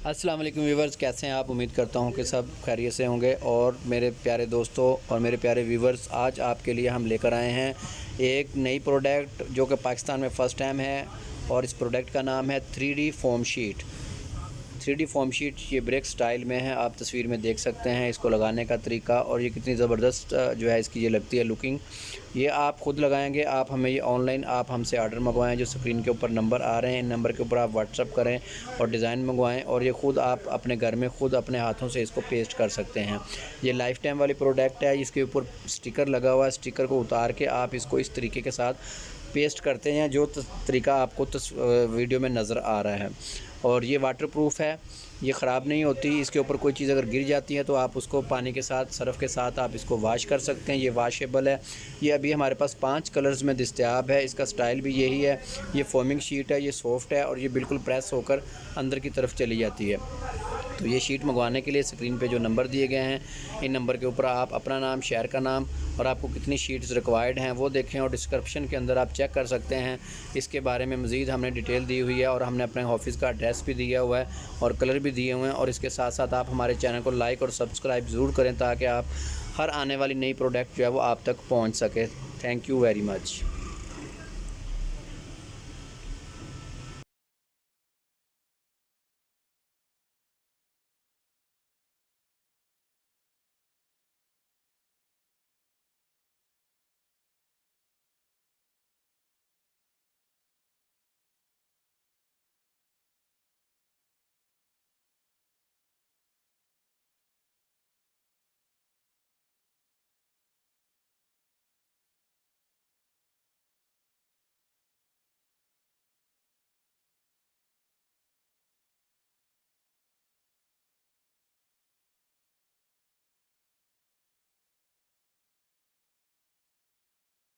अस्सलाम वालेकुम व्यूवर्स, कैसे हैं आप। उम्मीद करता हूं कि सब खैरियत से होंगे। और मेरे प्यारे दोस्तों और मेरे प्यारे व्यूवर्स, आज आपके लिए हम लेकर आए हैं एक नई प्रोडक्ट जो कि पाकिस्तान में फ़र्स्ट टाइम है। और इस प्रोडक्ट का नाम है 3D foam sheet. 3D foam sheet ये ब्रेक स्टाइल में है। आप तस्वीर में देख सकते हैं इसको लगाने का तरीका, और ये कितनी ज़बरदस्त जो है इसकी ये लगती है लुकिंग। ये आप ख़ुद लगाएंगे। आप हमें ये ऑनलाइन आप हमसे आर्डर मंगवाएं, जो स्क्रीन के ऊपर नंबर आ रहे हैं, इन नंबर के ऊपर आप व्हाट्सअप करें और डिज़ाइन मंगवाएं, और ये ख़ुद आप अपने घर में ख़ुद अपने हाथों से इसको पेस्ट कर सकते हैं। ये लाइफ टाइम वाली प्रोडक्ट है। इसके ऊपर स्टिकर लगा हुआ है। स्टिकर को उतार के आप इसको इस तरीके के साथ पेस्ट करते हैं जो तरीका आपको वीडियो में नज़र आ रहा है। और ये वाटरप्रूफ है, ये ख़राब नहीं होती। इसके ऊपर कोई चीज़ अगर गिर जाती है तो आप उसको पानी के साथ, सर्फ़ के साथ आप इसको वाश कर सकते हैं। ये वाशेबल है। ये अभी हमारे पास 5 कलर्स में दस्तयाब है। इसका स्टाइल भी यही है। ये फोमिंग शीट है, ये सॉफ्ट है और ये बिल्कुल प्रेस होकर अंदर की तरफ चली जाती है। तो ये शीट मंगवाने के लिए स्क्रीन पे जो नंबर दिए गए हैं, इन नंबर के ऊपर आप अपना नाम, शहर का नाम और आपको कितनी शीट्स रिक्वायर्ड हैं वो देखें, और डिस्क्रिप्शन के अंदर आप चेक कर सकते हैं। इसके बारे में मज़ीद हमने डिटेल दी हुई है, और हमने अपने ऑफिस का एड्रेस भी दिया हुआ है और कलर भी दिए हुए हैं। और इसके साथ साथ आप हमारे चैनल को लाइक और सब्सक्राइब ज़रूर करें, ताकि आप हर आने वाली नई प्रोडक्ट जो है वो आप तक पहुँच सके। Thank you very much.